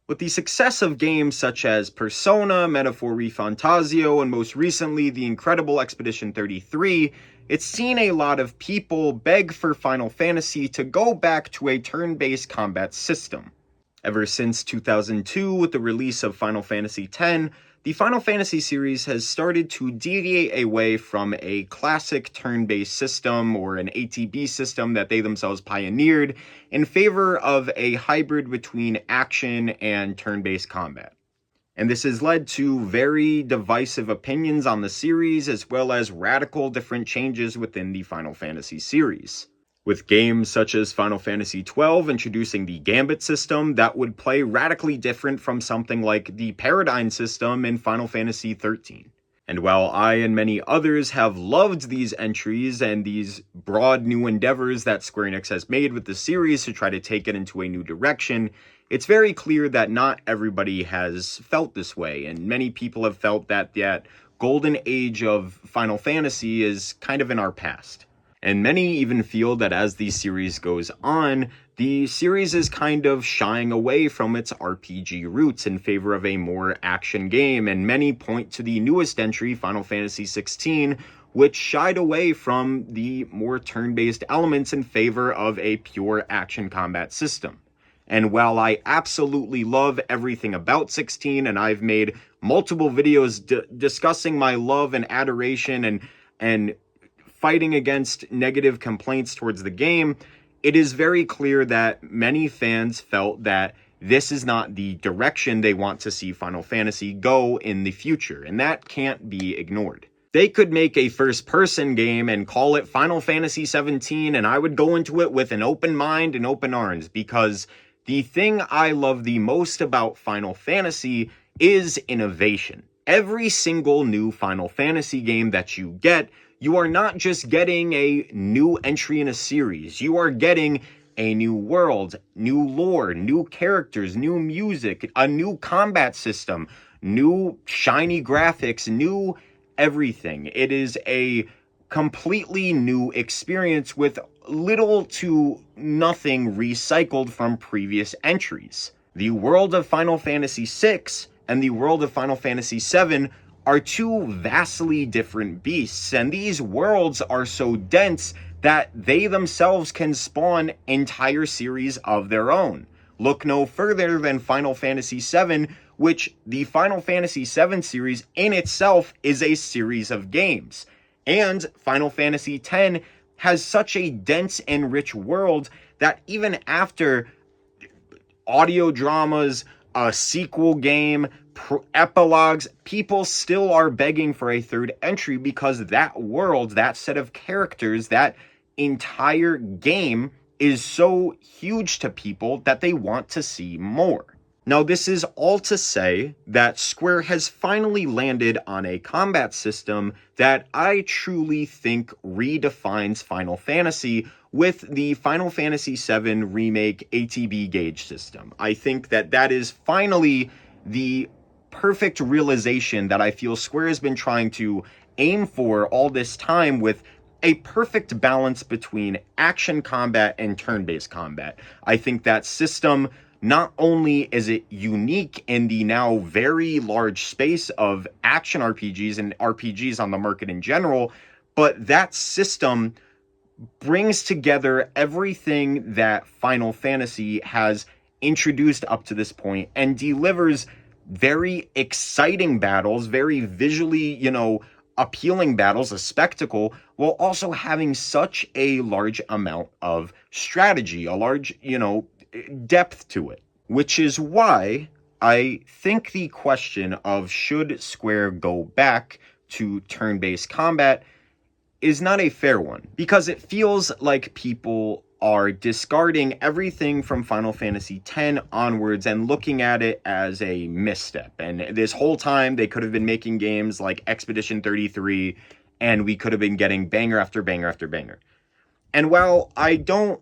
With the success of games such as Persona, Metaphor ReFantazio, and most recently The Incredible Expedition 33, it's seen a lot of people beg for Final Fantasy to go back to a turn-based combat system. Ever since 2002, with the release of Final Fantasy X, the Final Fantasy series has started to deviate away from a classic turn-based system or an ATB system that they themselves pioneered in favor of a hybrid between action and turn-based combat. And this has led to very divisive opinions on the series, as well as radical different changes within the Final Fantasy series. With games such as Final Fantasy XII introducing the Gambit system that would play radically different from something like the Paradigm system in Final Fantasy XIII. And while I and many others have loved these entries and these broad new endeavors that Square Enix has made with the series to try to take it into a new direction, it's very clear that not everybody has felt this way, and many people have felt that that golden age of Final Fantasy is kind of in our past. And many even feel that as the series goes on, the series is kind of shying away from its RPG roots in favor of a more action game, and many point to the newest entry, Final Fantasy XVI, which shied away from the more turn-based elements in favor of a pure action combat system. And while I absolutely love everything about 16, and I've made multiple videos discussing my love and adoration and fighting against negative complaints towards the game, it is very clear that many fans felt that this is not the direction they want to see Final Fantasy go in the future, and that can't be ignored. They could make a first-person game and call it Final Fantasy 17, and I would go into it with an open mind and open arms, because the thing I love the most about Final Fantasy is innovation. Every single new Final Fantasy game that you get, you are not just getting a new entry in a series. You are getting a new world, new lore, new characters, new music, a new combat system, new shiny graphics, new everything. It is a completely new experience with little to nothing recycled from previous entries. The world of Final Fantasy VI and the world of Final Fantasy VII are two vastly different beasts, and these worlds are so dense that they themselves can spawn entire series of their own. Look no further than Final Fantasy VII, which the Final Fantasy VII series in itself is a series of games. And Final Fantasy X has such a dense and rich world that even after audio dramas, a sequel game, epilogues, people still are begging for a third entry because that world, that set of characters, that entire game is so huge to people that they want to see more. Now, this is all to say that Square has finally landed on a combat system that I truly think redefines Final Fantasy with the Final Fantasy VII Remake ATB gauge system. I think that that is finally the perfect realization that I feel Square has been trying to aim for all this time, with a perfect balance between action combat and turn-based combat. I think that system, not only is it unique in the now very large space of action RPGs and RPGs on the market in general, but that system brings together everything that Final Fantasy has introduced up to this point and delivers very exciting battles, very visually, appealing battles, a spectacle, while also having such a large amount of strategy, a large, depth to it. Which is why I think the question of should Square go back to turn-based combat is not a fair one, because it feels like people are discarding everything from Final Fantasy X onwards and looking at it as a misstep. And this whole time, they could have been making games like Expedition 33, and we could have been getting banger after banger after banger. And while I don't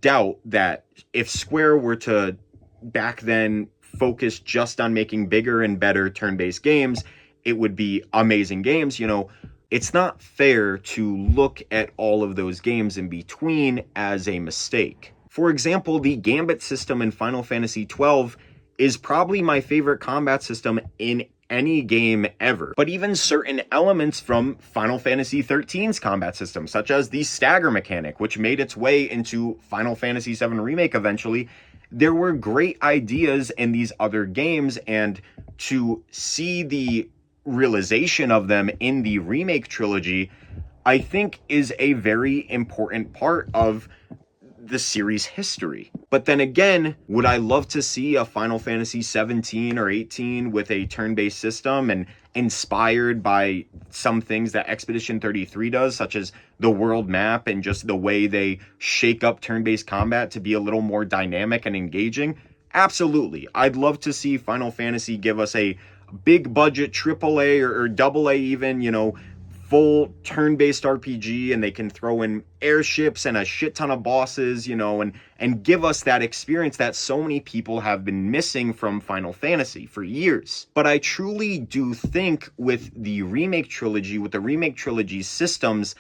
doubt that if Square were to back then focus just on making bigger and better turn-based games, it would be amazing games, it's not fair to look at all of those games in between as a mistake. For example, the Gambit system in Final Fantasy XII is probably my favorite combat system in any game ever. But even certain elements from Final Fantasy XIII's combat system, such as the stagger mechanic, which made its way into Final Fantasy VII Remake eventually, there were great ideas in these other games, and to see the realization of them in the remake trilogy, I think is a very important part of the series history. But then again, would I love to see a Final Fantasy 17 or 18 with a turn-based system and inspired by some things that Expedition 33 does, such as the world map and just the way they shake up turn-based combat to be a little more dynamic and engaging? Absolutely. I'd love to see Final Fantasy give us a big budget AAA or AA even, full turn-based RPG, and they can throw in airships and a shit ton of bosses, and give us that experience that so many people have been missing from Final Fantasy for years. But I truly do think with the remake trilogy, with the remake trilogy systems,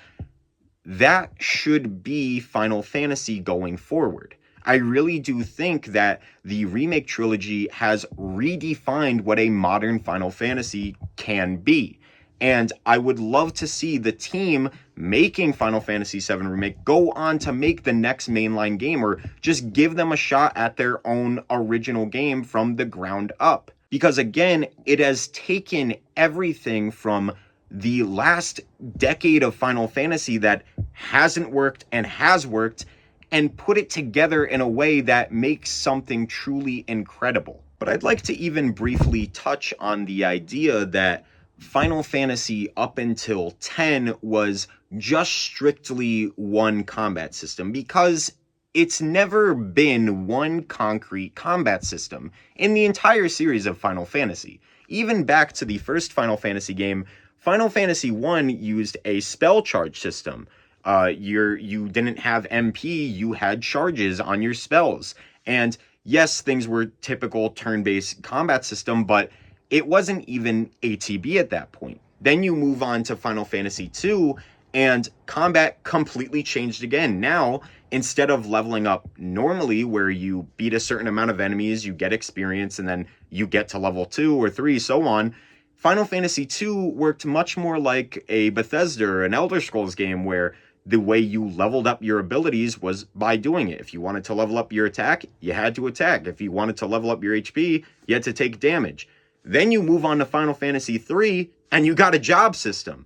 that should be Final Fantasy going forward. I really do think that the remake trilogy has redefined what a modern Final Fantasy can be. And I would love to see the team making Final Fantasy VII Remake go on to make the next mainline game, or just give them a shot at their own original game from the ground up. Because again, it has taken everything from the last decade of Final Fantasy that hasn't worked and has worked, and put it together in a way that makes something truly incredible. But I'd like to even briefly touch on the idea that Final Fantasy up until 10 was just strictly one combat system, because it's never been one concrete combat system in the entire series of Final Fantasy. Even back to the first Final Fantasy game, Final Fantasy 1 used a spell charge system. You didn't have MP, you had charges on your spells. And yes, things were typical turn-based combat system, but it wasn't even ATB at that point. Then you move on to Final Fantasy II, and combat completely changed again. Now, instead of leveling up normally, where you beat a certain amount of enemies, you get experience, and then you get to level 2 or 3, so on, Final Fantasy II worked much more like a Bethesda or an Elder Scrolls game, where the way you leveled up your abilities was by doing it. If you wanted to level up your attack, you had to attack. If you wanted to level up your HP, you had to take damage. Then you move on to Final Fantasy III, and you got a job system.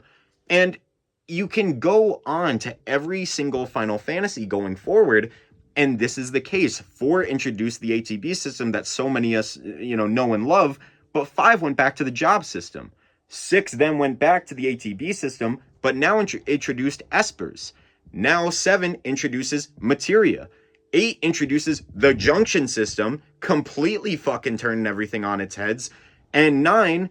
And you can go on to every single Final Fantasy going forward, and this is the case. 4 introduced the ATB system that so many of us, know and love, but 5 went back to the job system. 6 then went back to the ATB system, but now introduced Espers. Now 7 introduces Materia. 8 introduces the Junction system, completely fucking turning everything on its heads. And 9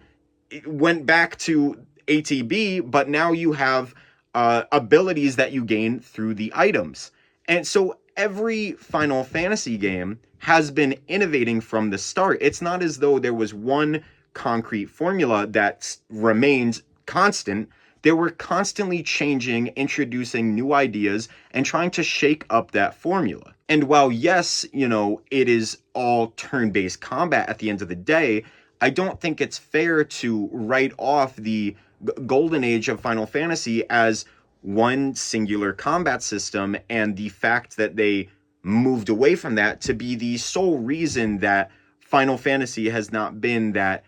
went back to ATB, but now you have abilities that you gain through the items. And so every Final Fantasy game has been innovating from the start. It's not as though there was one concrete formula that remained constant. They were constantly changing, introducing new ideas, and trying to shake up that formula. And while yes, it is all turn-based combat at the end of the day, I don't think it's fair to write off the golden age of Final Fantasy as one singular combat system, and the fact that they moved away from that to be the sole reason that Final Fantasy has not been that,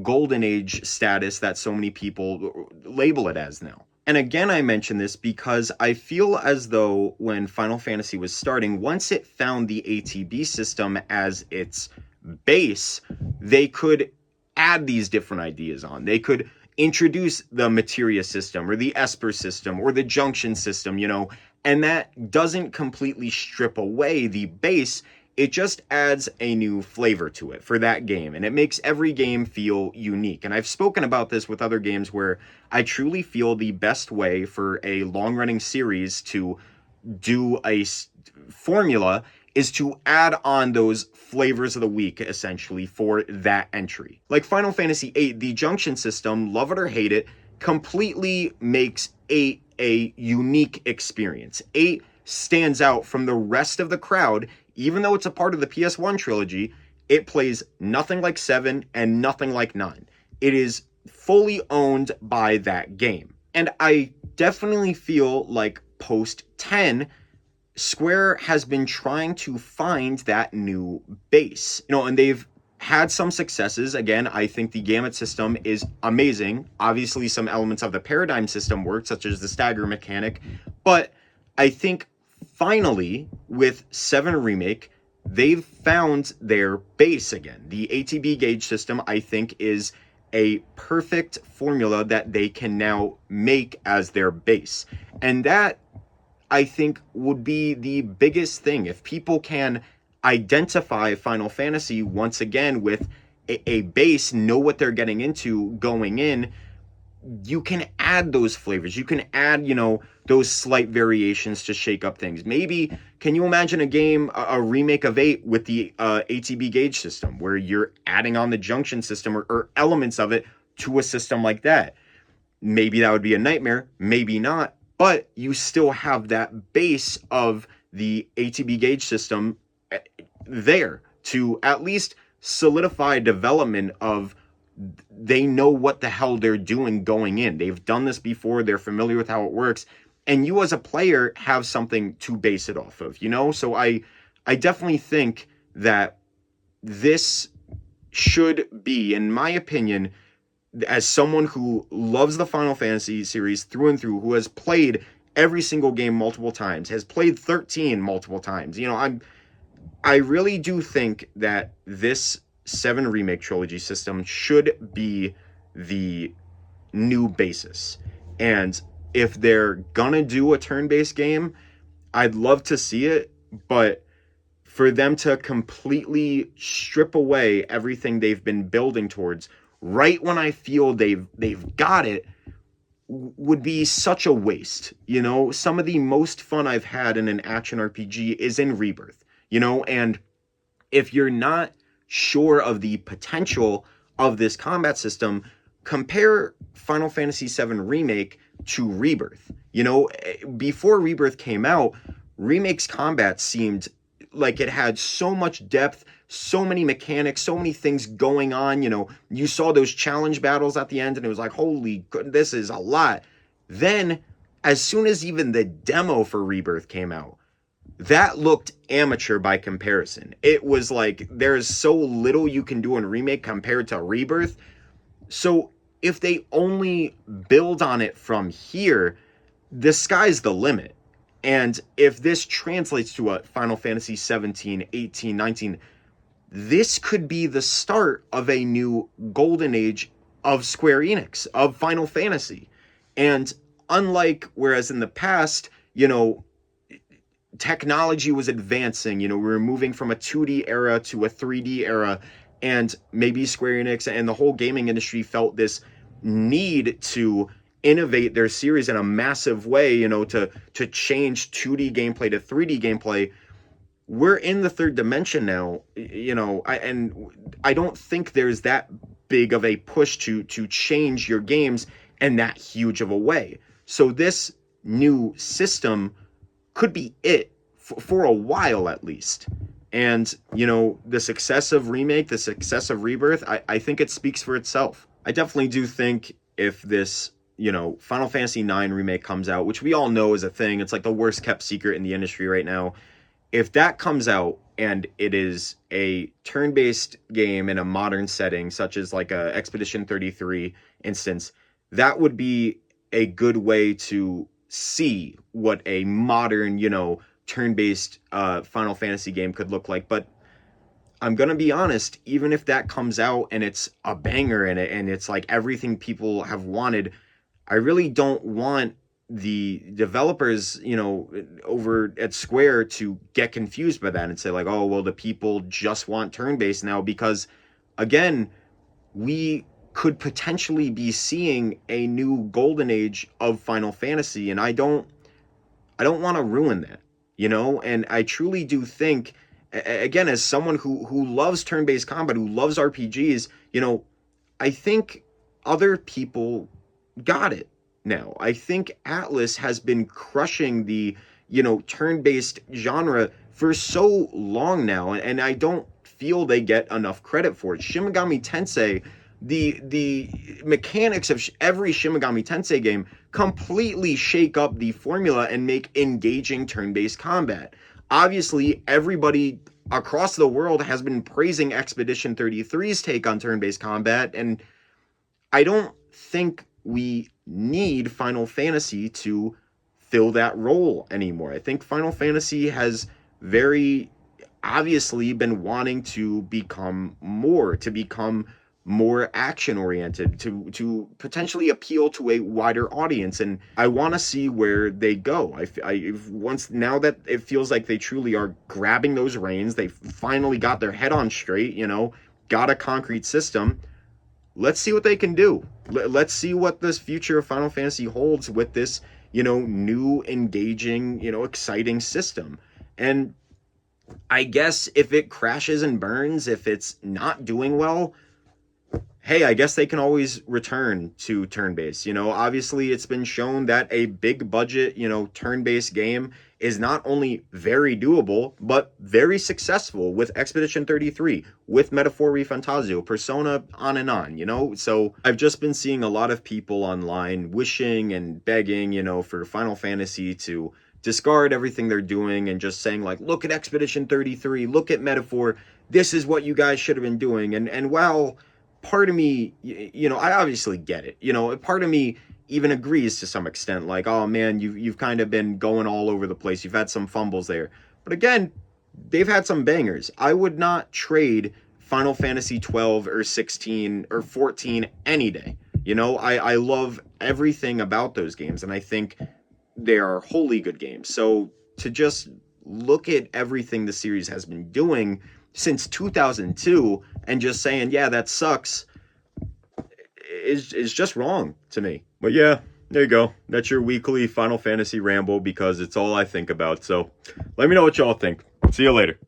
golden age status that so many people label it as now. And again, I mention this because I feel as though when Final Fantasy was starting, once it found the ATB system as its base, they could add these different ideas on. They could introduce the Materia system or the Esper system or the Junction system, and that doesn't completely strip away the base. It just adds a new flavor to it for that game, and it makes every game feel unique. And I've spoken about this with other games where I truly feel the best way for a long-running series to do a formula is to add on those flavors of the week, essentially, for that entry. Like Final Fantasy VIII, the Junction system, love it or hate it, completely makes 8 a unique experience. 8 stands out from the rest of the crowd, even though it's a part of the PS1 trilogy. It plays nothing like 7 and nothing like 9. It is fully owned by that game. And I definitely feel like post 10, Square has been trying to find that new base. And they've had some successes. Again, I think the Gamut system is amazing. Obviously, some elements of the Paradigm system work, such as the stagger mechanic. But I think finally, with 7 Remake, they've found their base again. The ATB gauge system, I think, is a perfect formula that they can now make as their base. And that, I think, would be the biggest thing. If people can identify Final Fantasy once again with a base, know what they're getting into going in, you can add those flavors. You can add, those slight variations to shake up things. Maybe, can you imagine a game, a remake of 8 with the ATB gauge system, where you're adding on the junction system or elements of it to a system like that? Maybe that would be a nightmare, maybe not, but you still have that base of the ATB gauge system there to at least solidify development of, they know what the hell they're doing going in. They've done this before. They're familiar with how it works. And you as a player have something to base it off of, So I definitely think that this should be, in my opinion, as someone who loves the Final Fantasy series through and through, who has played every single game multiple times, has played 13 multiple times, I really do think that this 7 Remake trilogy system should be the new basis. And if they're gonna do a turn-based game, I'd love to see it, but for them to completely strip away everything they've been building towards right when I feel they've got it would be such a waste. Some of the most fun I've had in an action RPG is in Rebirth, and if you're not sure of the potential of this combat system, compare Final Fantasy VII Remake to Rebirth. Before Rebirth came out, Remake's combat seemed like it had so much depth, so many mechanics, so many things going on. You saw those challenge battles at the end and it was like, holy good, this is a lot. Then, as soon as even the demo for Rebirth came out, that looked amateur by comparison. It was like, there's so little you can do in Remake compared to Rebirth. So if they only build on it from here, the sky's the limit. And if this translates to a Final Fantasy 17, 18, 19, this could be the start of a new golden age of Square Enix, of Final Fantasy. And unlike, whereas in the past, technology was advancing, we were moving from a 2D era to a 3D era, and maybe Square Enix and the whole gaming industry felt this need to innovate their series in a massive way, to change 2D gameplay to 3D gameplay. We're in the third dimension now, I don't think there's that big of a push to change your games in that huge of a way. So this new system could be it for a while at least. And, the success of Remake, the success of Rebirth, I think it speaks for itself. I definitely do think if this, Final Fantasy IX Remake comes out, which we all know is a thing, it's like the worst kept secret in the industry right now. If that comes out and it is a turn-based game in a modern setting, such as like a Expedition 33 instance, that would be a good way to see what a modern, turn-based Final Fantasy game could look like. But I'm gonna be honest, even if that comes out and it's a banger in it and it's like everything people have wanted, I really don't want the developers, over at Square to get confused by that and say like, oh, well, the people just want turn-based now, because again, we could potentially be seeing a new golden age of Final Fantasy, and I don't want to ruin that, and I truly do think, again, as someone who loves turn-based combat, who loves RPGs, I think other people got it now. I think Atlas has been crushing the, turn-based genre for so long now, and I don't feel they get enough credit for it. Shin Megami Tensei, the mechanics of every Shin Megami Tensei game completely shake up the formula and make engaging turn-based combat. Obviously, everybody across the world has been praising Expedition 33's take on turn-based combat, and I don't think we need Final Fantasy to fill that role anymore. I think Final Fantasy has very obviously been wanting to become more action oriented, to potentially appeal to a wider audience, and I want to see where they go. Once, now that it feels like they truly are grabbing those reins, they finally got their head on straight, got a concrete system. Let's see what they can do. Let's see what this future of Final Fantasy holds with this, new, engaging, exciting system. And I guess if it crashes and burns, if it's not doing well, hey, I guess they can always return to turn-based. Obviously it's been shown that a big budget, turn-based game is not only very doable, but very successful with Expedition 33, with Metaphor ReFantazio, Persona, on and on, So I've just been seeing a lot of people online wishing and begging, for Final Fantasy to discard everything they're doing and just saying, like, look at Expedition 33, look at Metaphor, this is what you guys should have been doing. And while part of me, I obviously get it, part of me even agrees to some extent, like, oh man, you've kind of been going all over the place, you've had some fumbles there, but again, they've had some bangers. I would not trade Final Fantasy 12 or 16 or 14 any day. I love everything about those games, and I think they are wholly good games. So to just look at everything the series has been doing since 2002 and just saying, yeah, that sucks, is just wrong to me. But yeah, there you go. That's your weekly Final Fantasy ramble, because it's all I think about. So let me know what y'all think. See you later.